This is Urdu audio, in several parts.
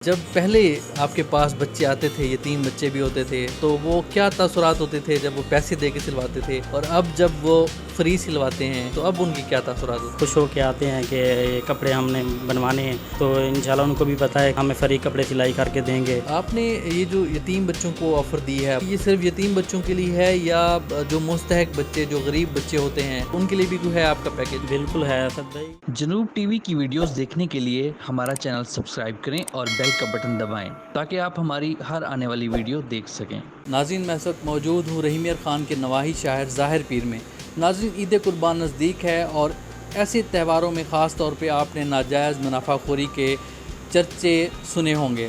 جب پہلے آپ کے پاس بچے آتے تھے، یتیم بچے بھی ہوتے تھے، تو وہ کیا تاثرات ہوتے تھے جب وہ پیسے دے کے سلواتے تھے، اور اب جب وہ فری سلواتے ہیں تو اب ان کی کیا تاثرات ہوتے ہیں؟ خوش ہو کے آتے ہیں کہ یہ کپڑے ہم نے بنوانے ہیں، تو انشاءاللہ ان کو بھی پتہ ہے کہ ہمیں فری کپڑے سلائی کر کے دیں گے۔ آپ نے یہ جو یتیم بچوں کو آفر دی ہے، یہ صرف یتیم بچوں کے لیے ہے یا جو مستحق بچے، جو غریب بچے ہوتے ہیں، ان کے لیے بھی کوئی ہے آپ کا پیکیج؟ بالکل ہے اسد بھائی۔ جنوب ٹی وی کی ویڈیوز دیکھنے کے لیے ہمارا چینل سبسکرائب کریں اور بیل کا بٹن دبائیں تاکہ آپ ہماری ہر آنے والی ویڈیو دیکھ سکیں۔ ناظرین، میں اس وقت موجود ہوں رحیم یار خان کے نواحی شہر ظاہر پیر میں۔ ناظرین، عید قربان نزدیک ہے اور ایسے تہواروں میں خاص طور پہ آپ نے ناجائز منافع خوری کے چرچے سنے ہوں گے،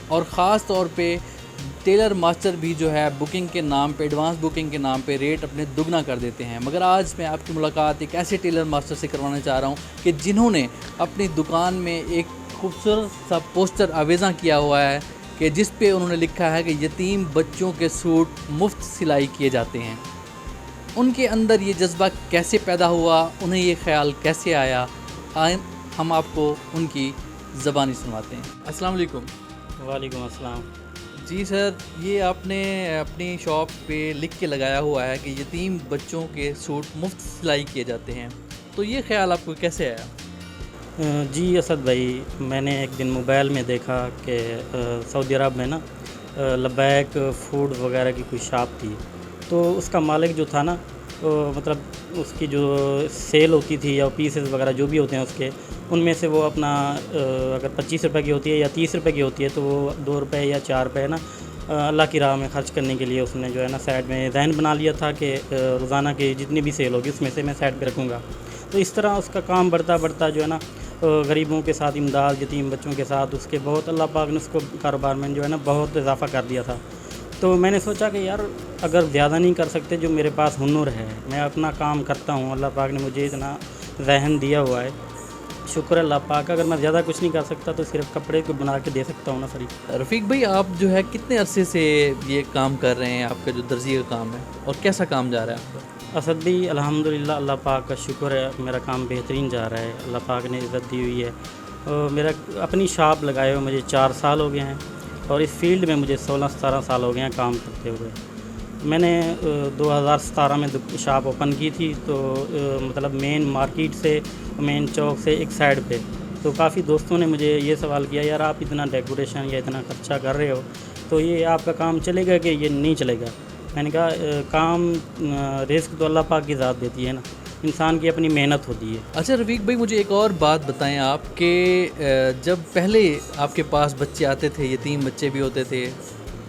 اور خاص طور پہ ٹیلر ماسٹر بھی جو ہے بکنگ کے نام پہ، ایڈوانس بکنگ کے نام پہ ریٹ اپنے دگنا کر دیتے ہیں۔ مگر آج میں آپ کی ملاقات ایک ایسے ٹیلر ماسٹر سے کروانا چاہ رہا ہوں کہ جنہوں نے اپنی دکان میں ایک خوبصورت سا پوسٹر آویزاں کیا ہوا ہے کہ جس پہ انہوں نے لکھا ہے کہ یتیم بچوں کے سوٹ مفت سلائی کیے جاتے ہیں۔ ان کے اندر یہ جذبہ کیسے پیدا ہوا، انہیں یہ خیال کیسے آیا، آئیں ہم آپ کو ان کی زبانی سنواتے ہیں۔ السلام علیکم۔ وعلیکم السلام۔ جی سر، یہ آپ نے اپنی شاپ پہ لکھ کے لگایا ہوا ہے کہ یتیم بچوں کے سوٹ مفت سلائی کیے جاتے ہیں، تو یہ خیال آپ کو کیسے آیا؟ جی اسد بھائی، میں نے ایک دن موبائل میں دیکھا کہ سعودی عرب میں نا لبیک فوڈ وغیرہ کی کوئی شاپ تھی، تو اس کا مالک جو تھا نا، مطلب اس کی جو سیل ہوتی تھی یا پیسز وغیرہ جو بھی ہوتے ہیں اس کے، ان میں سے وہ اپنا اگر 25 روپے کی ہوتی ہے یا 30 روپے کی ہوتی ہے تو وہ 2 روپے یا 4 روپے نا اللہ کی راہ میں خرچ کرنے کے لیے اس نے جو ہے نا سائڈ میں ذہن بنا لیا تھا کہ روزانہ کی جتنی بھی سیل ہوگی اس میں سے میں سائڈ پہ رکھوں گا۔ تو اس طرح اس کا کام بڑھتا بڑھتا جو ہے نا غریبوں کے ساتھ امداد، یتیم بچوں کے ساتھ اس کے بہت اللہ پاک نے اس کو کاروبار میں جو ہے نا بہت اضافہ کر دیا تھا۔ تو میں نے سوچا کہ یار اگر زیادہ نہیں کر سکتے، جو میرے پاس ہنر ہے، میں اپنا کام کرتا ہوں، اللہ پاک نے مجھے اتنا ذہن دیا ہوا ہے، شکر اللہ پاک۔ اگر میں زیادہ کچھ نہیں کر سکتا تو صرف کپڑے کو بنا کے دے سکتا ہوں نا فری۔ رفیق بھائی، آپ جو ہے کتنے عرصے سے یہ کام کر رہے ہیں، آپ کا جو درزی کا کام ہے، اور کیسا کام جا رہا ہے آپ کا؟ اسد بھی الحمدللہ اللہ پاک کا شکر ہے، میرا کام بہترین جا رہا ہے، اللہ پاک نے عزت دی ہوئی ہے۔ میرا اپنی شاپ لگائے ہوئے مجھے 4 سال ہو گئے ہیں، اور اس فیلڈ میں مجھے 16-17 سال ہو گئے ہیں کام کرتے ہوئے۔ میں نے 2017 میں شاپ اوپن کی تھی، تو مطلب مین مارکیٹ سے، مین چوک سے ایک سائڈ پہ، تو کافی دوستوں نے مجھے یہ سوال کیا، یار آپ اتنا ڈیکوریشن یا اتنا خرچہ کر رہے ہو تو یہ آپ کا کام چلے گا کہ یہ نہیں چلے گا؟ میں نے کہا کام رزق تو اللہ پاک کی ذات دیتی ہے نا، انسان کی اپنی محنت ہوتی ہے۔ اچھا رفیق بھائی، مجھے ایک اور بات بتائیں آپ کہ جب پہلے آپ کے پاس بچے آتے تھے، یتیم بچے بھی ہوتے تھے،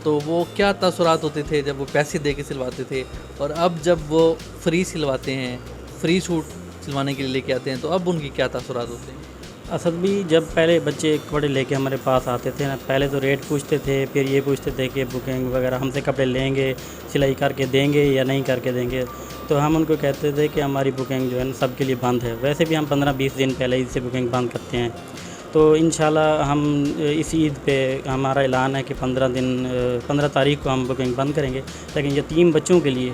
تو وہ کیا تاثرات ہوتے تھے جب وہ پیسے دے کے سلواتے تھے، اور اب جب وہ فری سلواتے ہیں، فری سوٹ سلوانے کے لیے لے کے آتے ہیں، تو اب ان کی کیا تاثرات ہوتے ہیں؟ اسد بھی جب پہلے بچے کپڑے لے کے ہمارے پاس آتے تھے نا، پہلے تو ریٹ پوچھتے تھے، پھر یہ پوچھتے تھے کہ بکنگ وغیرہ ہم سے کپڑے لیں گے، سلائی کر کے دیں گے یا نہیں کر کے دیں گے، تو ہم ان کو کہتے تھے کہ ہماری بکنگ جو ہے نا سب کے لیے بند ہے۔ ویسے بھی ہم 15-20 دن پہلے ہی سے بکنگ بند کرتے ہیں، تو انشاءاللہ ہم اس عید پہ ہمارا اعلان ہے کہ 15 تاریخ کو ہم بکنگ بند کریں گے، لیکن یتیم بچوں کے لیے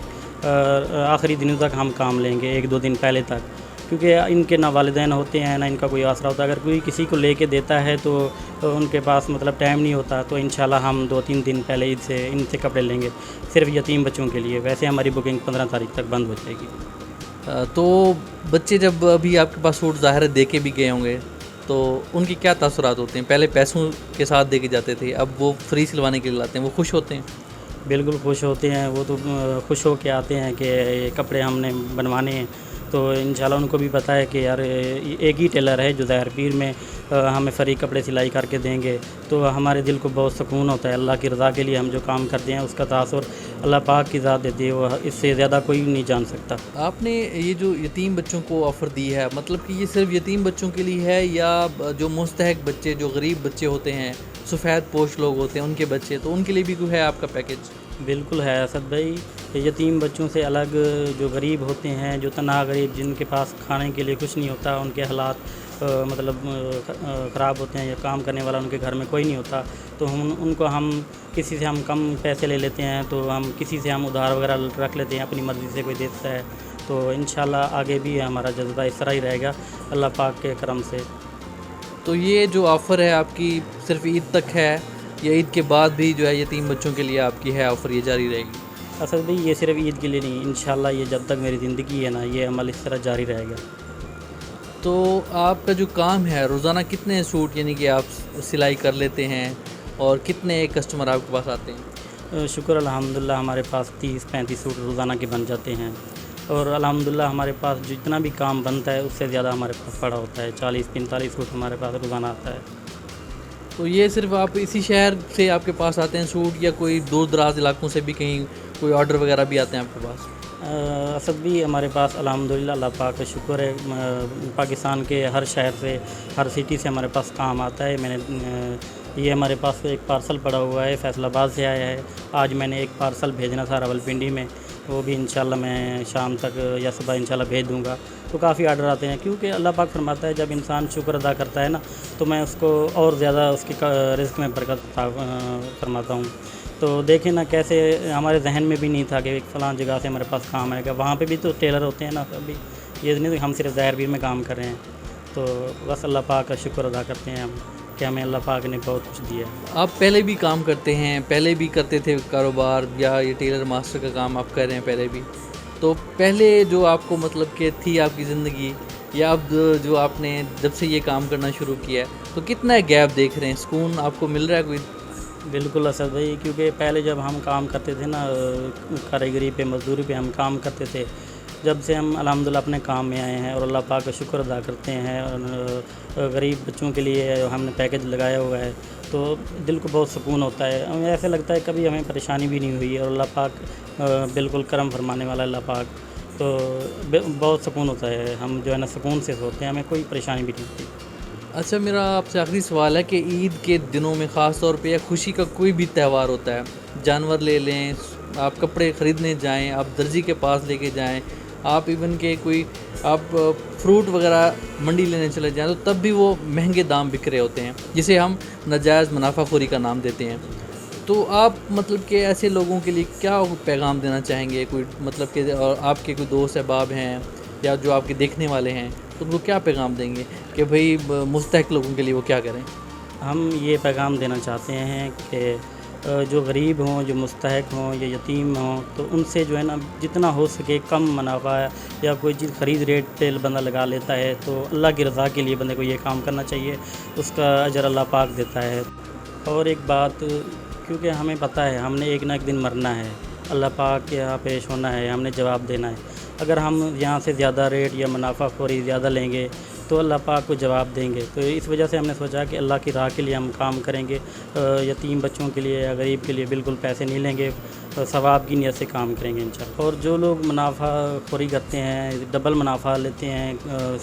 آخری دنوں تک ہم کام لیں گے، 1-2 دن پہلے تک، کیونکہ ان کے نہ والدین ہوتے ہیں نہ ان کا کوئی آسرا ہوتا ہے۔ اگر کوئی کسی کو لے کے دیتا ہے تو ان کے پاس مطلب ٹائم نہیں ہوتا، تو انشاءاللہ ہم 2-3 دن پہلے عید سے ان سے کپڑے لیں گے صرف یتیم بچوں کے لیے۔ ویسے ہماری بکنگ 15 تاریخ تک بند ہو جائے گی۔ تو بچے جب ابھی آپ کے پاس سوٹ ظاہر دے کے بھی گئے ہوں گے، تو ان کی کیا تاثرات ہوتے ہیں؟ پہلے پیسوں کے ساتھ دے کے جاتے تھے، اب وہ فری سلوانے کے لیے لاتے ہیں، وہ خوش ہوتے ہیں؟ بالکل خوش ہوتے ہیں، وہ تو خوش ہو کے آتے ہیں کہ یہ کپڑے ہم نے بنوانے ہیں، تو انشاءاللہ ان کو بھی پتہ ہے کہ یار ایک ہی ٹیلر ہے جو ظاہر پیر میں ہمیں فری کپڑے سلائی کر کے دیں گے، تو ہمارے دل کو بہت سکون ہوتا ہے۔ اللہ کی رضا کے لیے ہم جو کام کرتے ہیں اس کا تاثر اللہ پاک کی ذات دیتی ہے، وہ اس سے زیادہ کوئی نہیں جان سکتا۔ آپ نے یہ جو یتیم بچوں کو آفر دی ہے، مطلب کہ یہ صرف یتیم بچوں کے لیے ہے یا جو مستحق بچے، جو غریب بچے ہوتے ہیں، سفید پوش لوگ ہوتے ہیں، ان کے بچے، تو ان کے لیے بھی کوئی ہے آپ کا پیکیج؟ بالکل ہے اسد بھائی، یتیم بچوں سے الگ جو غریب ہوتے ہیں، جو تنہا غریب، جن کے پاس کھانے کے لیے کچھ نہیں ہوتا، ان کے حالات مطلب خراب ہوتے ہیں، یا کام کرنے والا ان کے گھر میں کوئی نہیں ہوتا، تو ان کو ہم کسی سے ہم کم پیسے لے لیتے ہیں، تو ہم کسی سے ہم ادھار وغیرہ رکھ لیتے ہیں، اپنی مرضی سے کوئی دیتا ہے، تو انشاءاللہ آگے بھی ہمارا جذبہ اس طرح ہی رہے گا اللہ پاک کے کرم سے۔ تو یہ جو آفر ہے آپ کی صرف عید تک ہے یا عید کے بعد بھی جو ہے یتیم بچوں کے لیے آپ کی ہے آفر، یہ جاری رہے گی؟ اسد بھائی یہ صرف عید کے لیے نہیں، انشاءاللہ یہ جب تک میری زندگی ہے نا یہ عمل اس طرح جاری رہے گا۔ تو آپ کا جو کام ہے روزانہ کتنے سوٹ یعنی کہ آپ سلائی کر لیتے ہیں اور کتنے کسٹمر آپ کے پاس آتے ہیں؟ شکر الحمدللہ ہمارے پاس 30-35 سوٹ روزانہ کے بن جاتے ہیں، اور الحمدللہ ہمارے پاس جتنا بھی کام بنتا ہے اس سے زیادہ ہمارے پاس پڑا ہوتا ہے، 40-45 سوٹ ہمارے پاس روزانہ آتا ہے۔ تو یہ صرف آپ اسی شہر سے آپ کے پاس آتے ہیں سوٹ یا کوئی دور دراز علاقوں سے بھی کہیں کوئی آرڈر وغیرہ بھی آتے ہیں آپ کے پاس؟ اسد بھی ہمارے پاس الحمدللہ اللہ پاک کا شکر ہے، پاکستان کے ہر شہر سے، ہر سٹی سے ہمارے پاس کام آتا ہے۔ میں نے یہ ہمارے پاس ایک پارسل پڑا ہوا ہے، فیصل آباد سے آیا ہے، آج میں نے ایک پارسل بھیجنا تھا راولپنڈی میں، وہ بھی انشاءاللہ میں شام تک یا صبح انشاءاللہ بھیج دوں گا۔ تو کافی آرڈر آتے ہیں، کیونکہ اللہ پاک فرماتا ہے جب انسان شکر ادا کرتا ہے نا تو میں اس کو اور زیادہ اس کی رزق میں برکت فرماتا ہوں۔ تو دیکھیں نا کیسے ہمارے ذہن میں بھی نہیں تھا کہ ایک فلاں جگہ سے ہمارے پاس کام آئے گا، وہاں پہ بھی تو ٹیلر ہوتے ہیں نا، ابھی یہ نہیں کہ ہم صرف ظاہر پیر میں کام کر رہے ہیں۔ تو بس اللہ پاک کا شکر ادا کرتے ہیں ہم کہ ہمیں اللہ پاک نے بہت کچھ دیا ہے۔ آپ پہلے بھی کام کرتے ہیں، پہلے بھی کرتے تھے کاروبار یا یہ ٹیلر ماسٹر کا کام آپ کر رہے ہیں پہلے بھی، تو پہلے جو آپ کو مطلب کہ تھی آپ کی زندگی یا اب جو آپ نے جب سے یہ کام کرنا شروع کیا ہے تو کتنا گیپ دیکھ رہے ہیں؟ سکون آپ کو مل رہا ہے کوئی؟ بالکل اسد بھائی، کیونکہ پہلے جب ہم کام کرتے تھے نا کاریگری پہ، مزدوری پہ ہم کام کرتے تھے، جب سے ہم الحمدللہ اپنے کام میں آئے ہیں اور اللہ پاک کا شکر ادا کرتے ہیں، اور غریب بچوں کے لیے ہم نے پیکج لگایا ہوا ہے تو دل کو بہت سکون ہوتا ہے، ہمیں ایسے لگتا ہے کبھی ہمیں پریشانی بھی نہیں ہوئی ہے، اور اللہ پاک بالکل کرم فرمانے والا اللہ پاک، تو بہت سکون ہوتا ہے، ہم جو ہے نا سکون سے سوتے ہیں، ہمیں کوئی پریشانی بھی نہیں ہوتی۔ اچھا، میرا آپ سے آخری سوال ہے کہ عید کے دنوں میں خاص طور پہ یا خوشی کا کوئی بھی تہوار ہوتا ہے، جانور لے لیں، آپ کپڑے خریدنے جائیں، آپ درزی کے پاس لے کے جائیں، آپ ایون کہ کوئی آپ فروٹ وغیرہ منڈی لینے چلے جائیں، تو تب بھی وہ مہنگے دام بک رہے ہوتے ہیں، جسے ہم ناجائز منافع خوری کا نام دیتے ہیں۔ تو آپ مطلب کہ ایسے لوگوں کے لیے کیا پیغام دینا چاہیں گے؟ کوئی مطلب کہ اور آپ کے کوئی دوست احباب ہیں یا جو آپ کے دیکھنے والے ہیں تو ان کو کیا پیغام دیں گے کہ بھئی مستحق لوگوں کے لیے وہ کیا کریں؟ ہم یہ پیغام دینا چاہتے ہیں کہ جو غریب ہوں، جو مستحق ہوں یا یتیم ہوں، تو ان سے جو ہے نا جتنا ہو سکے کم منافع یا کوئی چیز خرید ریٹ پہ بندہ لگا لیتا ہے تو اللہ کی رضا کے لیے بندے کو یہ کام کرنا چاہیے، اس کا اجر اللہ پاک دیتا ہے۔ اور ایک بات، کیونکہ ہمیں پتہ ہے ہم نے ایک نہ ایک دن مرنا ہے، اللہ پاک کے یہاں پیش ہونا ہے، ہم نے جواب دینا ہے۔ اگر ہم یہاں سے زیادہ ریٹ یا منافع خوری زیادہ لیں گے تو اللہ پاک کو جواب دیں گے، تو اس وجہ سے ہم نے سوچا کہ اللہ کی راہ کے لیے ہم کام کریں گے، یتیم بچوں کے لیے یا غریب کے لیے بالکل پیسے نہیں لیں گے، ثواب کی نیت سے کام کریں گے انشاءاللہ۔ اور جو لوگ منافع خوری کرتے ہیں، ڈبل منافع لیتے ہیں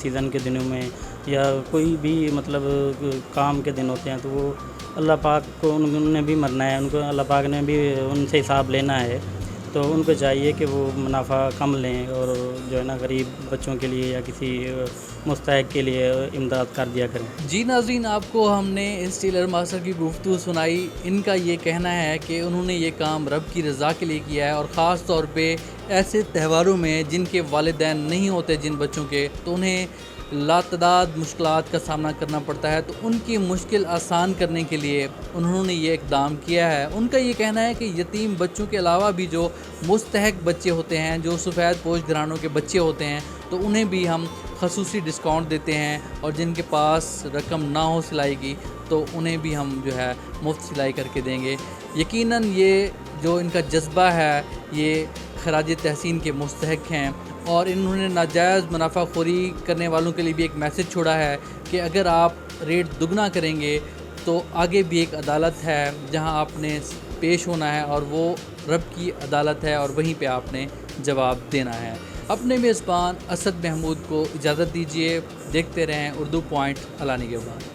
سیزن کے دنوں میں یا کوئی بھی مطلب کام کے دن ہوتے ہیں، تو وہ اللہ پاک کو انہوں نے بھی مرنا ہے، ان کو اللہ پاک نے بھی ان سے حساب لینا ہے، تو ان کو چاہیے کہ وہ منافع کم لیں اور جو ہے نا غریب بچوں کے لیے یا کسی مستحق کے لیے امداد کر دیا کریں۔ جی ناظرین، آپ کو ہم نے اس ٹیلر ماسٹر کی گفتگو سنائی۔ ان کا یہ کہنا ہے کہ انہوں نے یہ کام رب کی رضا کے لیے کیا ہے، اور خاص طور پہ ایسے تہواروں میں جن کے والدین نہیں ہوتے جن بچوں کے، تو انہیں لاتعداد مشکلات کا سامنا کرنا پڑتا ہے، تو ان کی مشکل آسان کرنے کے لیے انہوں نے یہ اقدام کیا ہے۔ ان کا یہ کہنا ہے کہ یتیم بچوں کے علاوہ بھی جو مستحق بچے ہوتے ہیں، جو سفید پوش گھرانوں کے بچے ہوتے ہیں، تو انہیں بھی ہم خصوصی ڈسکاؤنٹ دیتے ہیں، اور جن کے پاس رقم نہ ہو سلائی کی تو انہیں بھی ہم جو ہے مفت سلائی کر کے دیں گے۔ یقیناً یہ جو ان کا جذبہ ہے یہ خراج تحسین کے مستحق ہیں، اور انہوں نے ناجائز منافع خوری کرنے والوں کے لیے بھی ایک میسج چھوڑا ہے کہ اگر آپ ریٹ دگنا کریں گے تو آگے بھی ایک عدالت ہے جہاں آپ نے پیش ہونا ہے، اور وہ رب کی عدالت ہے، اور وہیں پہ آپ نے جواب دینا ہے۔ اپنے میزبان اسد محمود کو اجازت دیجیے، دیکھتے رہیں اردو پوائنٹ، اللہ نگہبان۔